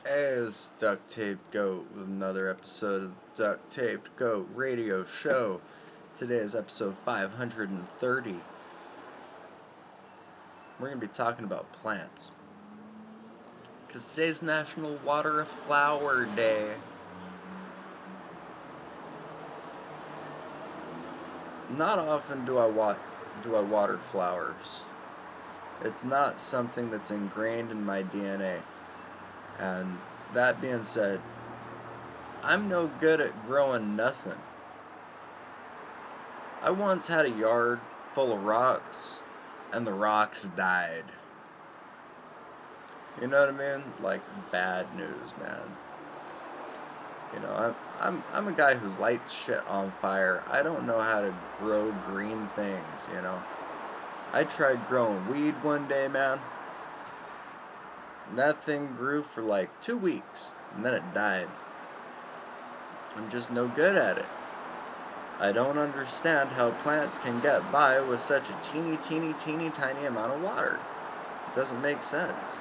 Hey, it's Duct Taped Goat with another episode of Duct Taped Goat Radio Show. Today is episode 530. We're going to be talking about plants. Because today's National Water a Flower Day. Not often do I water flowers. It's not something that's ingrained in my DNA. And that being said, I'm no good at growing nothing. I once had a yard full of rocks, and the rocks died. You know what I mean? Like bad news, man. I'm a guy who lights shit on fire. I don't know how to grow green things. I tried growing weed one day, man. That thing grew for like 2 weeks, and then it died. I'm just no good at it. I don't understand how plants can get by with such a teeny, teeny, teeny, tiny amount of water. It doesn't make sense.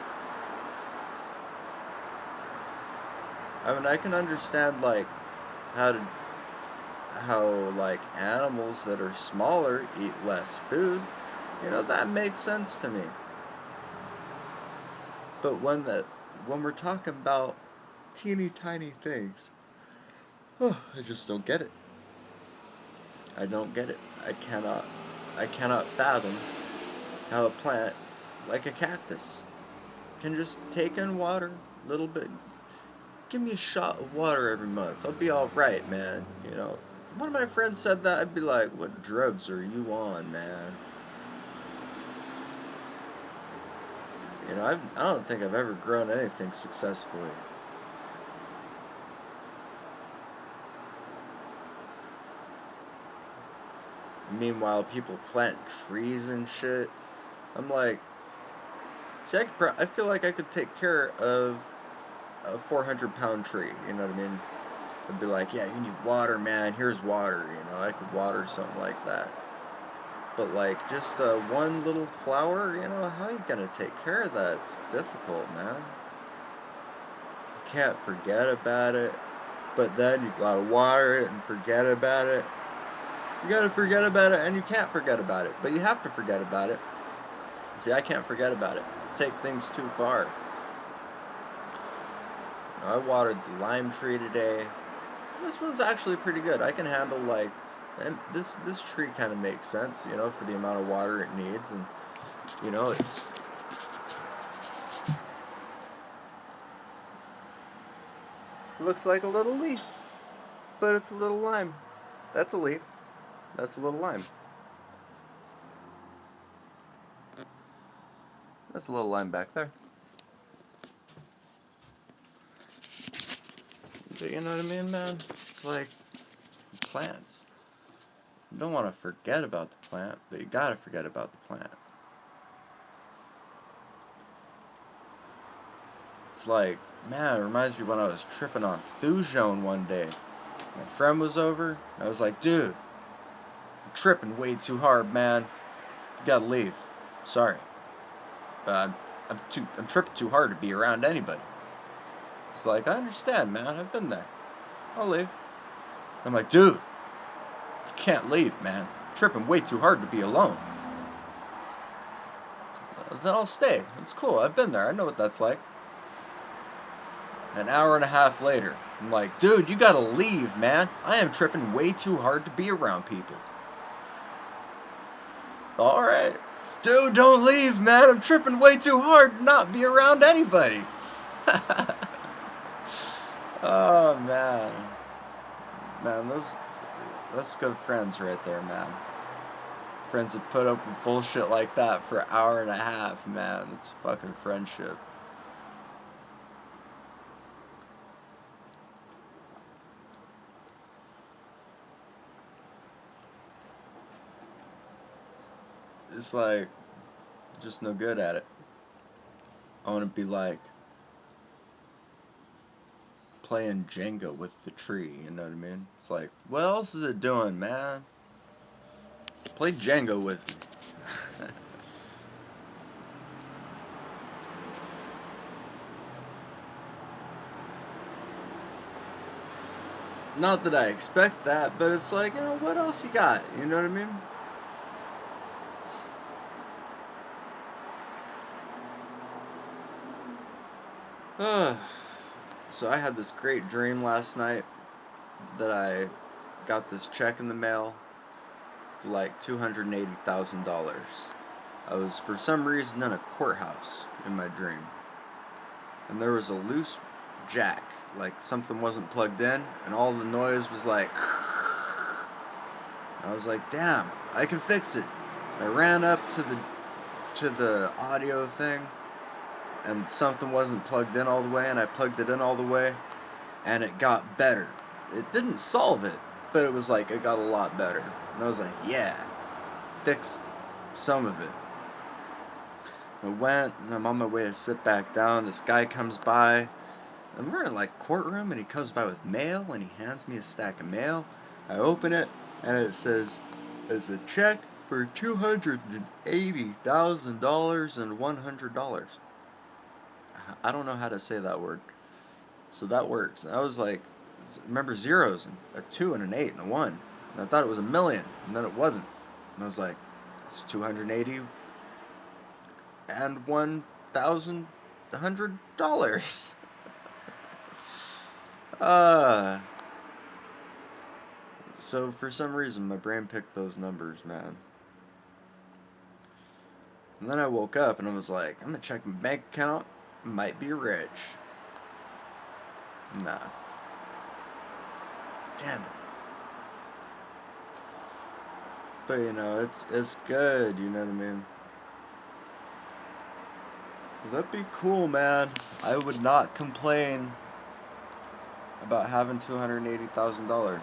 I mean, I can understand like how to how like animals that are smaller eat less food. That makes sense to me. But when we're talking about teeny tiny things, oh, I just don't get it. I don't get it. I cannot fathom how a plant like a cactus can just take in water a little bit. Give me a shot of water every month. I'll be all right, man. One of my friends said that. I'd be like, "What drugs are you on, man?" I don't think I've ever grown anything successfully. Meanwhile, people plant trees and shit. I'm like, see, I feel like I could take care of a 400-pound tree. You know what I mean? I'd be like, yeah, you need water, man. Here's water. I could water something like that. But like, just one little flower, how you gonna take care of that? It's difficult, man. You can't forget about it, but then you gotta water it and forget about it. You gotta forget about it, and you can't forget about it, but you have to forget about it. See, I can't forget about it. Take things too far. I watered the lime tree today. This one's actually pretty good. I can handle like, and this tree kind of makes sense, for the amount of water it needs, and it's looks like a little leaf, but it's a little lime. That's a leaf. That's a little lime. That's a little lime back there. But you know what I mean, man? It's like plants. You don't want to forget about the plant, but you gotta forget about the plant. It's like, man, it reminds me when I was tripping on Thujone one day. My friend was over. I was like, dude, you're tripping way too hard, man. You gotta leave. Sorry, but I'm tripping too hard to be around anybody. It's like, I understand, man. I've been there. I'll leave. I'm like, dude, you can't leave, man. You're tripping way too hard to be alone. Then I'll stay. It's cool. I've been there. I know what that's like. An hour and a half later, I'm like, dude, you gotta leave, man. I am tripping way too hard to be around people. Alright. Dude, don't leave, man. I'm tripping way too hard to not be around anybody. Oh, man. Man, that's good friends right there, man. Friends that put up with bullshit like that for an hour and a half, man. It's fucking friendship. It's like, just no good at it. I want to be like playing Jenga with the tree, you know what I mean? It's like, what else is it doing, man? Play Jenga with me. Not that I expect that, but it's like, what else you got? You know what I mean? So I had this great dream last night that I got this check in the mail for like $280,000. I was for some reason in a courthouse in my dream, and there was a loose jack, like something wasn't plugged in, and all the noise was like. And I was like, "Damn, I can fix it." I ran up to the audio thing, and something wasn't plugged in all the way, and I plugged it in all the way, and it got better. It didn't solve it, but it was like it got a lot better. And I was like, "Yeah, fixed some of it." I went, and I'm on my way to sit back down. This guy comes by, and we're in like courtroom, and he comes by with mail, and he hands me a stack of mail. I open it, and it says, "It's a check for $280,000 and $100." I don't know how to say that word, so that works. And I was like, remember zeros, a two and an eight and a one, and I thought it was a million, and then it wasn't. And I was like, it's 280 and $1,100. Uh, so for some reason, my brain picked those numbers, man. And then I woke up and I was like, I'm gonna check my bank account. Might be rich. Nah, damn it. But it's good. You know what I mean? That'd be cool, man. I would not complain about having $280,000.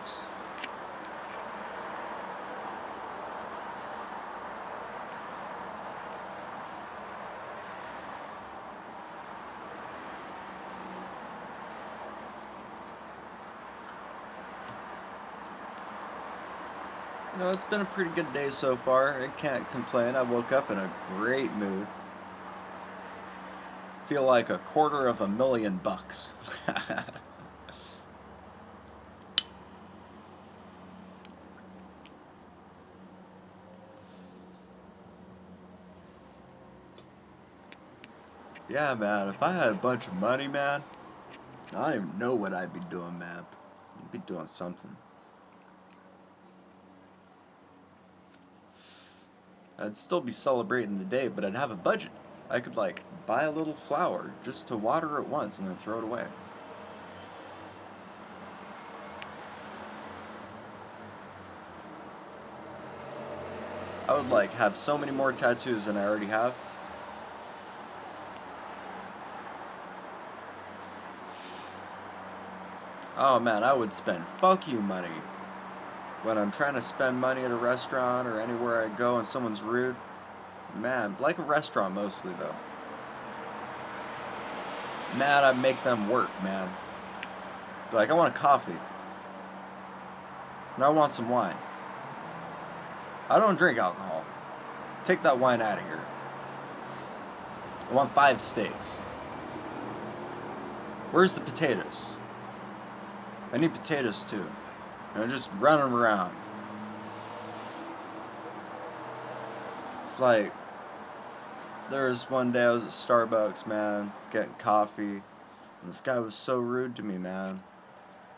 It's been a pretty good day so far. I can't complain. I woke up in a great mood. Feel like $250,000. Yeah, man. If I had a bunch of money, man, I don't even know what I'd be doing, man. I'd be doing something. I'd still be celebrating the day, but I'd have a budget. I could, like, buy a little flower just to water it once and then throw it away. I would, like, have so many more tattoos than I already have. Oh, man, I would spend fuck you money when I'm trying to spend money at a restaurant or anywhere I go and someone's rude. Man, like a restaurant mostly, though. Man, I'd make them work, man. Be like, I want a coffee. And I want some wine. I don't drink alcohol. Take that wine out of here. I want 5 steaks. Where's the potatoes? I need potatoes too. And I'm just running around. It's like, there was one day I was at Starbucks, man, getting coffee. And this guy was so rude to me, man.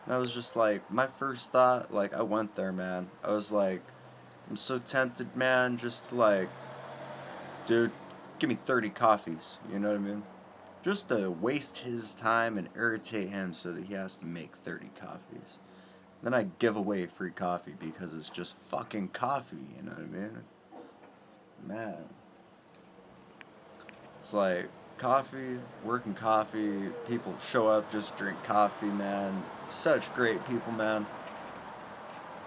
And I was just like, my first thought, like, I went there, man. I was like, I'm so tempted, man, just to like, dude, give me 30 coffees. You know what I mean? Just to waste his time and irritate him so that he has to make 30 coffees. Then I give away free coffee because it's just fucking coffee, you know what I mean? Man, it's like coffee, working coffee, people show up, just drink coffee, man. Such great people, man.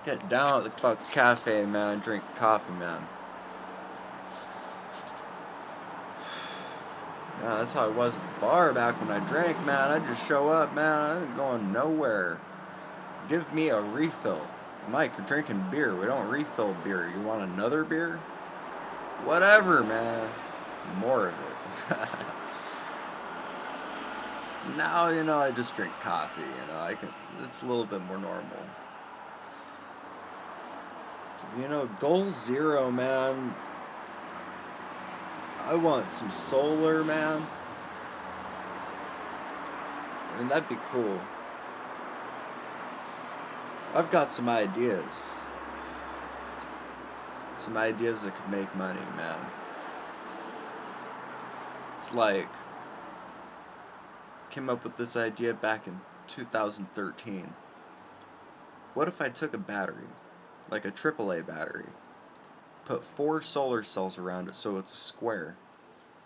Get down at the fucking cafe, man, drink coffee, man. Yeah, that's how it was at the bar back when I drank, man. I'd just show up, man. I wasn't going nowhere. Give me a refill. Mike, you're drinking beer. We don't refill beer. You want another beer? Whatever, man. More of it. Now, I just drink coffee, it's a little bit more normal. Goal zero, man. I want some solar, man. I mean, that'd be cool. I've got some ideas. Some ideas that could make money, man. It's like, came up with this idea back in 2013. What if I took a battery, like a AAA battery, put 4 solar cells around it so it's a square,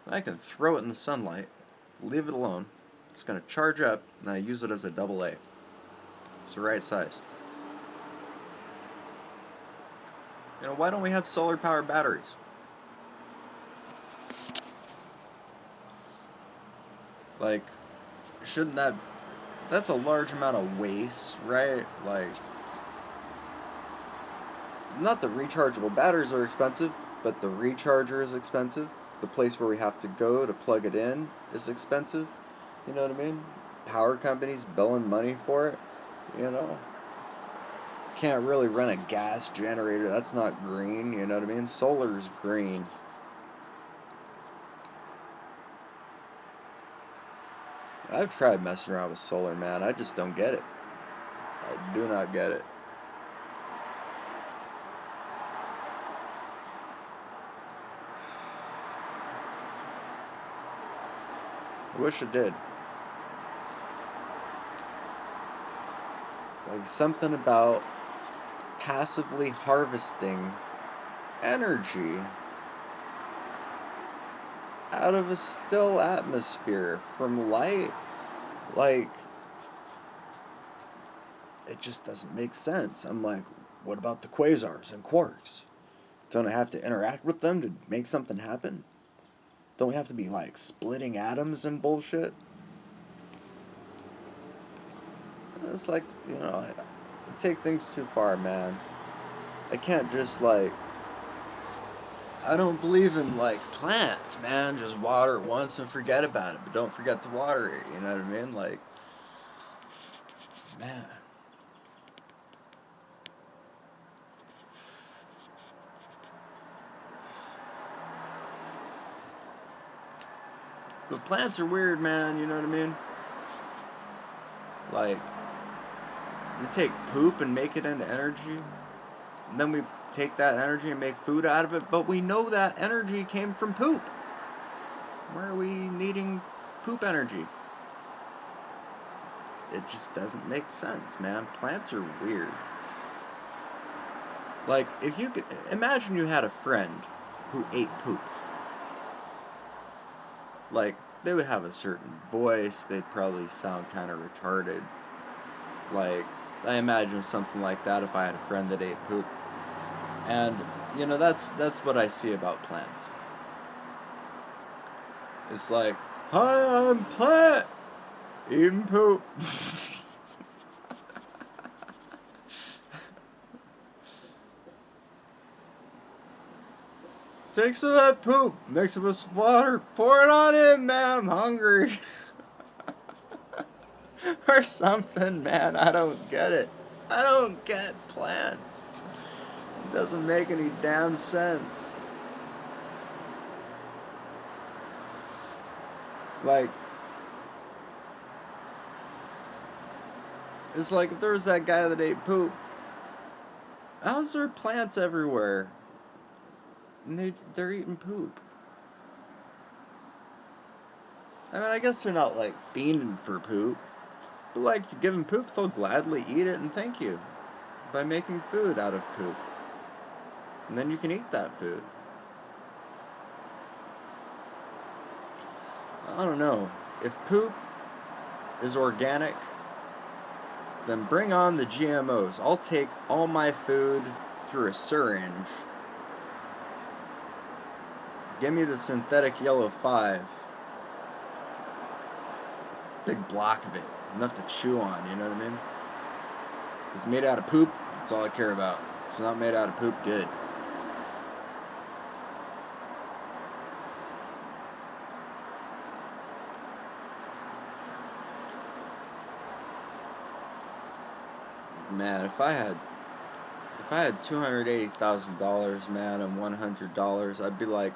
and I can throw it in the sunlight, leave it alone, it's going to charge up, and I use it as a AA. It's the right size. Why don't we have solar powered batteries? Like, shouldn't that's a large amount of waste, right? Like, not the rechargeable batteries are expensive, but the recharger is expensive. The place where we have to go to plug it in is expensive. You know what I mean? Power companies billing money for it. You know, can't really run a gas generator. That's not green. You know what I mean? Solar's green. I've tried messing around with solar, man. I just don't get it. I do not get it. I wish it did. Like something about passively harvesting energy out of a still atmosphere from light. Like, it just doesn't make sense. I'm like, what about the quasars and quarks? Don't I have to interact with them to make something happen? Don't we have to be like splitting atoms and bullshit? It's like, I take things too far, man. I can't just like, I don't believe in like plants, man. Just water it once and forget about it, but don't forget to water it. You know what I mean? Like, man. But plants are weird, man. You know what I mean? Like, they take poop and make it into energy. And then we take that energy and make food out of it. But we know that energy came from poop. Why are we needing poop energy? It just doesn't make sense, man. Plants are weird. Like, if you could imagine you had a friend who ate poop. Like, they would have a certain voice, they'd probably sound kind of retarded. Like, I imagine something like that if I had a friend that ate poop. And, that's what I see about plants. It's like, hi, I'm Plant, eating poop. Take some of that poop, mix it with some water, pour it on in, man, I'm hungry. Or something, man, I don't get it. I don't get plants. It doesn't make any damn sense. Like, it's like if there was that guy that ate poop, how's there plants everywhere? And they're eating poop. I mean, I guess they're not like fiending for poop. But like, if you give them poop, they'll gladly eat it and thank you by making food out of poop. And then you can eat that food. I don't know. If poop is organic, then bring on the GMOs. I'll take all my food through a syringe. Give me the synthetic yellow 5. Big block of it. Enough to chew on, you know what I mean? It's made out of poop, that's all I care about. If it's not made out of poop, good. Man, if I had $280,000, man, and $100, I'd be like,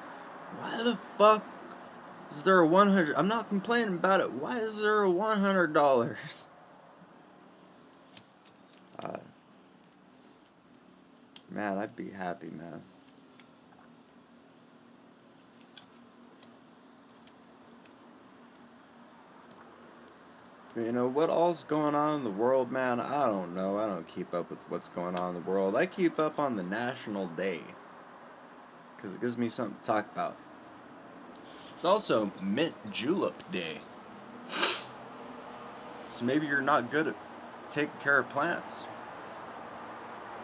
why the fuck is there a 100? I'm not complaining about it. Why is there a $100? Uh, man, I'd be happy, man. You know, what all's going on in the world, man? I don't know. I don't keep up with what's going on in the world. I keep up on the National Day because it gives me something to talk about. It's also Mint Julep Day. So maybe you're not good at taking care of plants.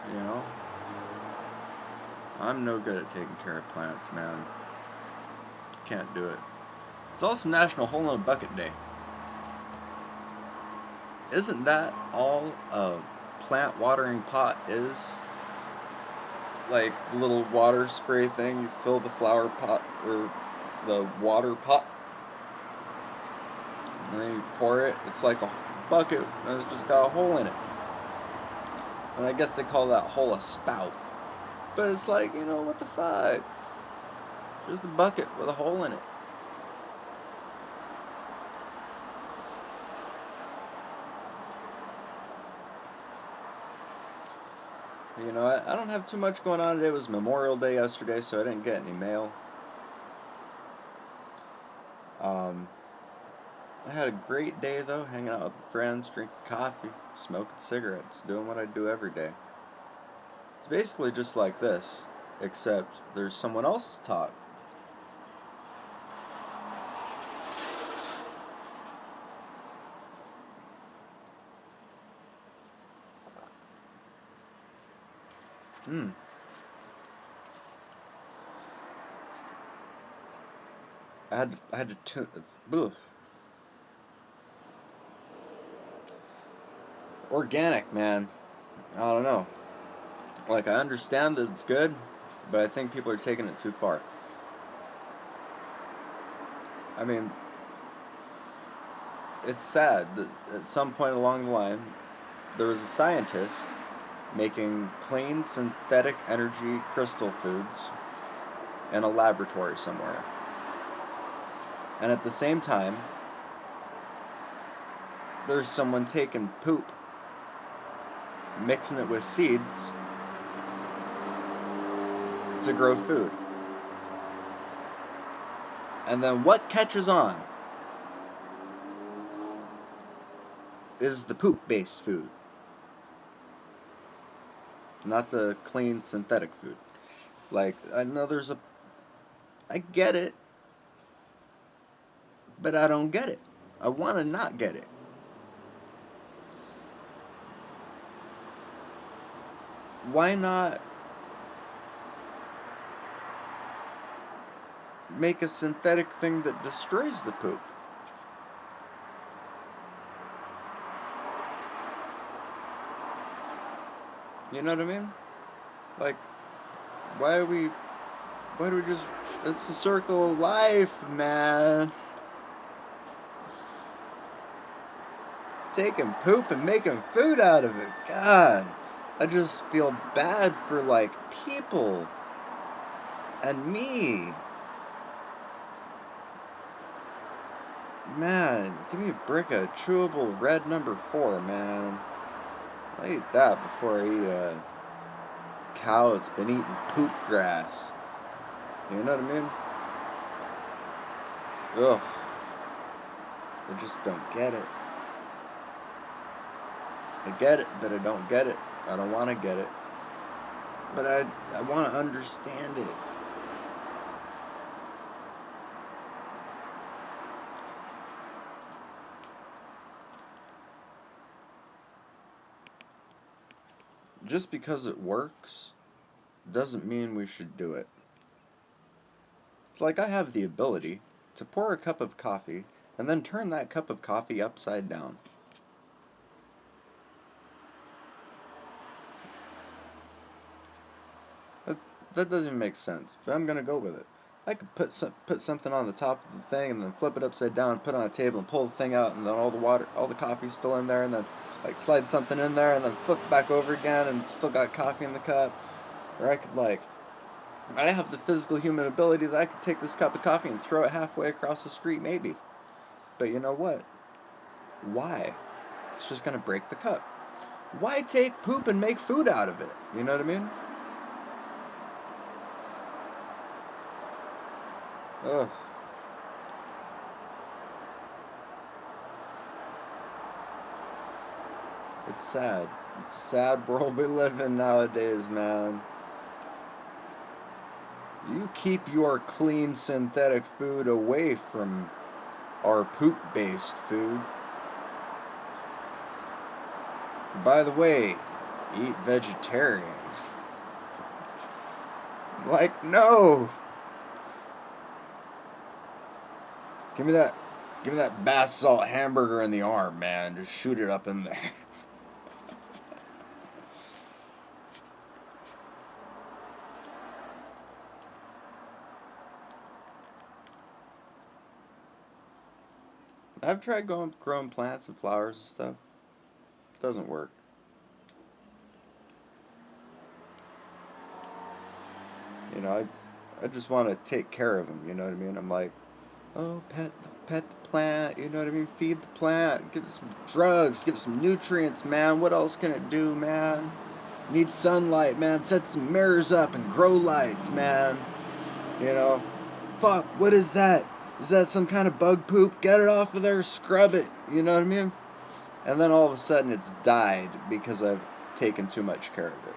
You know? I'm no good at taking care of plants, man. Can't do it. It's also National Hole in a Bucket Day. Isn't that all a plant watering pot is? Like the little water spray thing, you fill the flower pot or the water pot, and then you pour it. It's like a bucket, and it's just got a hole in it. And I guess they call that hole a spout. But it's like, what the fuck? Just a bucket with a hole in it. I don't have too much going on today. It was Memorial Day yesterday, so I didn't get any mail. Um, I had a great day, though, hanging out with friends, drinking coffee, smoking cigarettes, doing what I do every day. It's basically just like this, except there's someone else to talk. Hmm. I had to ugh. Organic, man. I don't know. Like, I understand that it's good, but I think people are taking it too far. I mean, it's sad that at some point along the line, there was a scientist making clean synthetic energy crystal foods in a laboratory somewhere. And at the same time, there's someone taking poop, mixing it with seeds to grow food. And then what catches on is the poop based food, not the clean synthetic food. Like, I know I get it, but I don't get it. I want to not get it. Why not make a synthetic thing that destroys the poop? You know what I mean? Like, why are we, why do we just, it's the circle of life, man. Taking poop and making food out of it. God, I just feel bad for, like, people and me. Man, give me a brick of chewable red number 4, man. I eat that before I eat a cow that's been eating poop grass. You know what I mean? Ugh. I just don't get it. I get it, but I don't get it. I don't want to get it. But I want to understand it. Just because it works doesn't mean we should do it. It's like I have the ability to pour a cup of coffee and then turn that cup of coffee upside down. That, that doesn't make sense, but I'm gonna go with it. I could put something on the top of the thing and then flip it upside down, put it on a table and pull the thing out, and then all the coffee's still in there, and then like slide something in there and then flip it back over again and it's still got coffee in the cup. Or I could like I have the physical human ability that I could take this cup of coffee and throw it halfway across the street maybe. But you know what? Why? It's just gonna break the cup. Why take poop and make food out of it? You know what I mean? Ugh. It's sad. It's a sad world we live in nowadays, man. You keep your clean synthetic food away from our poop-based food. By the way, eat vegetarian. Like, no! Give me that give me that bath salt hamburger in the arm, man. Just shoot it up in there. I've tried growing plants and flowers and stuff. Doesn't work. You know, I just want to take care of them. You know what I mean? I'm like, oh, pet the plant. You know what I mean? Feed the plant. Give it some drugs. Give it some nutrients, man. What else can it do, man? Need sunlight, man. Set some mirrors up and grow lights, man. You know, fuck. What is that? Is that some kind of bug poop? Get it off of there. Scrub it. You know what I mean? And then all of a sudden it's died because I've taken too much care of it.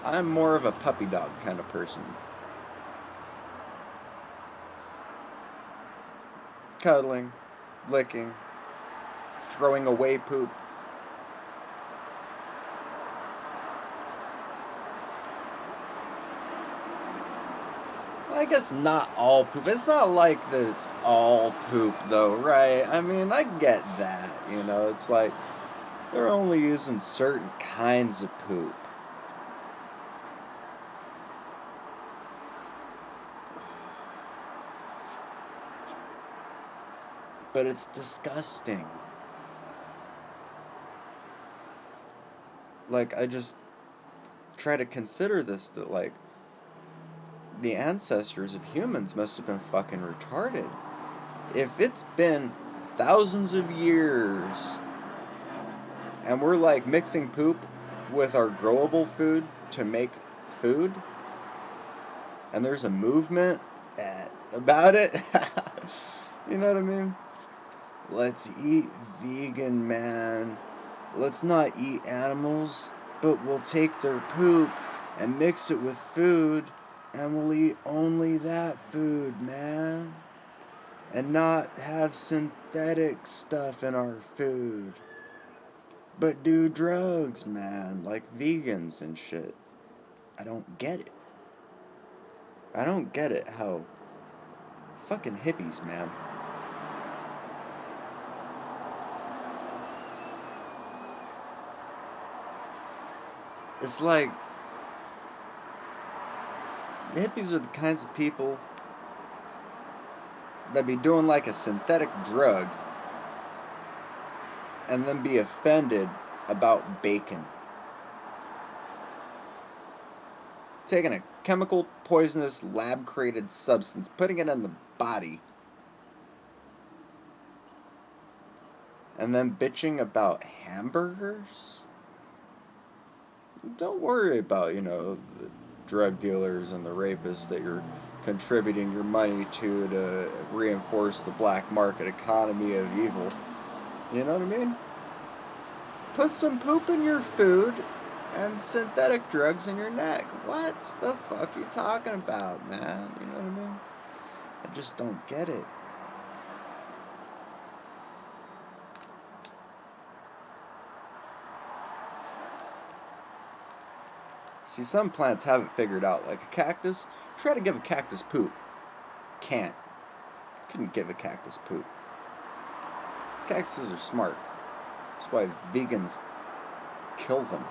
I'm more of a puppy dog kind of person. Cuddling, licking, throwing away poop. Well, I guess not all poop. It's not like this all poop though, right? I mean, I get that, you know. It's like they're only using certain kinds of poop. But it's disgusting. Like I just try to consider this that like the ancestors of humans must have been fucking retarded. If it's been thousands of years and we're like mixing poop with our growable food to make food, and there's a movement about it, you know what I mean? Let's eat vegan, man. Let's not eat animals, but we'll take their poop and mix it with food, and we'll eat only that food, man. And not have synthetic stuff in our food, but do drugs, man, like vegans and shit. I don't get it. I don't get it how fucking hippies, man. It's like the hippies are the kinds of people that be doing like a synthetic drug and then be offended about bacon. Taking a chemical, poisonous, lab created substance, putting it in the body, and then bitching about hamburgers? Don't worry about, the drug dealers and the rapists that you're contributing your money to reinforce the black market economy of evil. You know what I mean? Put some poop in your food and synthetic drugs in your neck. What the fuck are you talking about, man? You know what I mean? I just don't get it. See, some plants have it figured out. Like a cactus, try to give a cactus poop. Can't. Couldn't give a cactus poop. Cactuses are smart. That's why vegans kill them.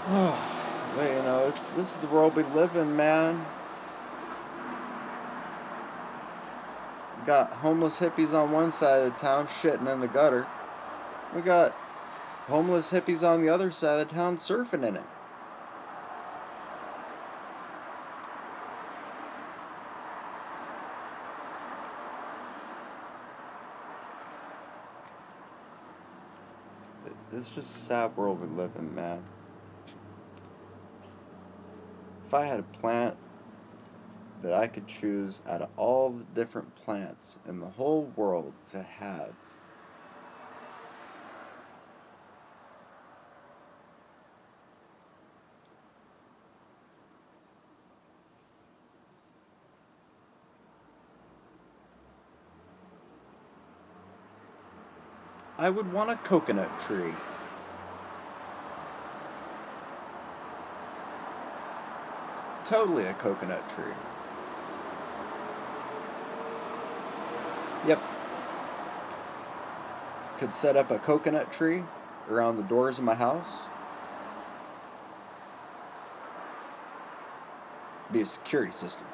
But you know, this is the world we live in, man. We got homeless hippies on one side of the town shitting in the gutter. We got homeless hippies on the other side of the town surfing in it. It's just a sad world we live in, man. If I had a plant that I could choose out of all the different plants in the whole world to have, I would want a coconut tree. Totally a coconut tree. Yep. Could set up a coconut tree around the doors of my house. Be a security system.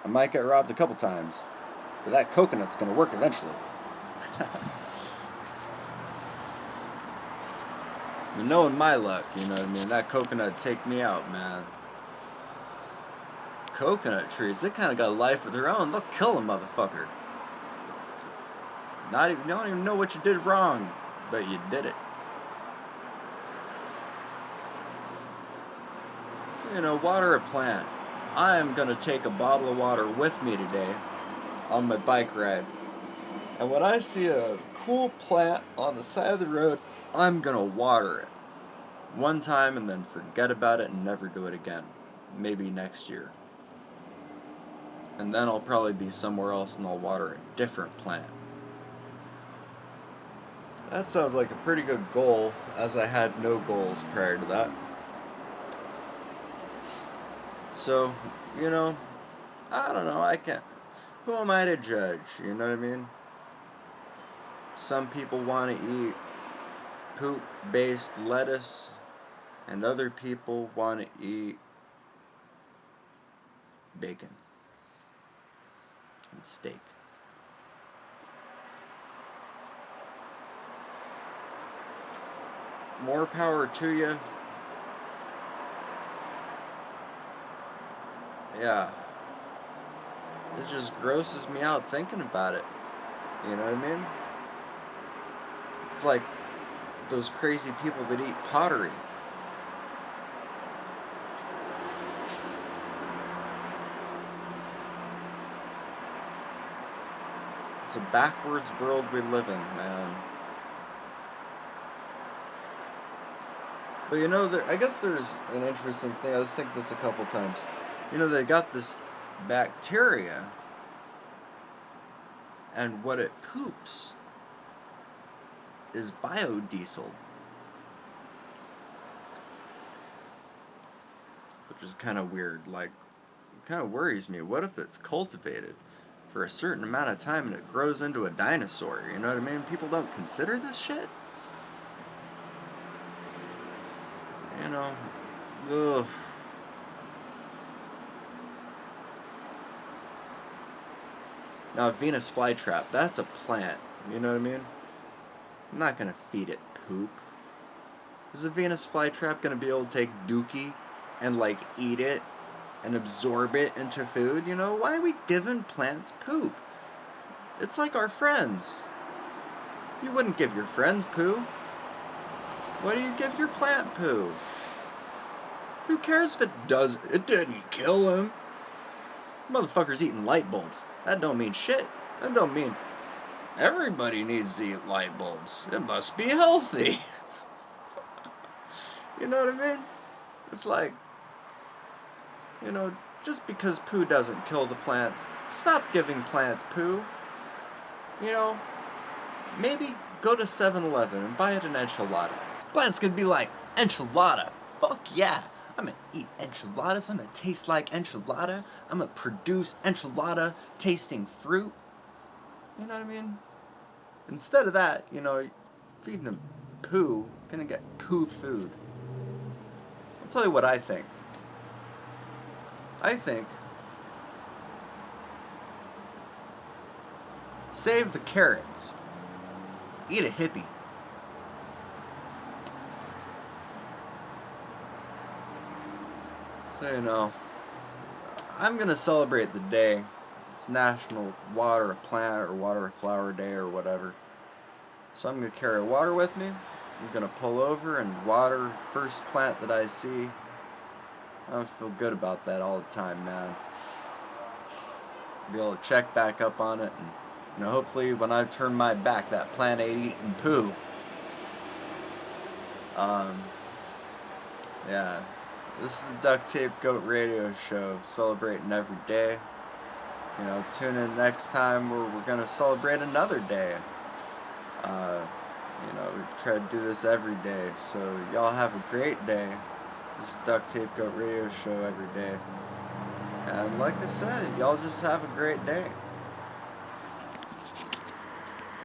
I might get robbed a couple times, but that coconut's gonna work eventually. Knowing my luck, you know what I mean? That coconut take me out, man. Coconut trees, they kind of got a life of their own. They'll kill a motherfucker. Not even, you don't even know what you did wrong, but you did it. So, you know, water a plant. I am gonna take a bottle of water with me today on my bike ride. And when I see a cool plant on the side of the road, I'm gonna water it. One time and then forget about it and never do it again. Maybe next year. And then I'll probably be somewhere else and I'll water a different plant. That sounds like a pretty good goal, as I had no goals prior to that. So, you know, I don't know, I can't. Who am I to judge? You know what I mean? Some people want to eat poop based lettuce, and other people want to eat bacon and steak. More power to you. Yeah, it just grosses me out thinking about it. You know what I mean? It's like those crazy people that eat pottery. It's a backwards world we live in, man. But you know, I guess there's an interesting thing. I was thinking this a couple times. You know, they got this bacteria, and what it poops is biodiesel, which is kind of weird. Like, it kind of worries me. What if it's cultivated for a certain amount of time and it grows into a dinosaur? You know what I mean? People don't consider this shit. You know, ugh. Now, a Venus flytrap, that's a plant. You know what I mean? I'm not gonna feed it poop. Is a Venus flytrap gonna be able to take dookie and like eat it and absorb it into food? You know, why are we giving plants poop? It's like our friends. You wouldn't give your friends poo. Why do you give your plant poo? Who cares if it does? It didn't kill him. Motherfucker's eating light bulbs. That don't mean shit. That don't mean everybody needs to eat light bulbs. It must be healthy. You know what I mean? It's like, you know, just because poo doesn't kill the plants, stop giving plants poo. You know, maybe go to 7-Eleven and buy it an enchilada. Plants could be like, enchilada? Fuck yeah. I'm gonna eat enchiladas. I'm gonna taste like enchilada. I'm gonna produce enchilada tasting fruit. You know what I mean? Instead of that, feeding them poo, gonna get poo food. I'll tell you what I think. I think save the carrots. Eat a hippie. So, I'm gonna celebrate the day. It's National Water a Plant or Water a Flower Day or whatever. So I'm gonna carry water with me. I'm gonna pull over and water first plant that I see. I feel good about that all the time, man. Be able to check back up on it, and hopefully when I turn my back, that plant ain't eating poo. Um, yeah. This is the Duct Tape Goat Radio Show, celebrating every day. Tune in next time where we're gonna celebrate another day. Uh, we try to do this every day. So y'all have a great day. This is Duct Tape Goat Radio Show every day. And like I said, y'all just have a great day.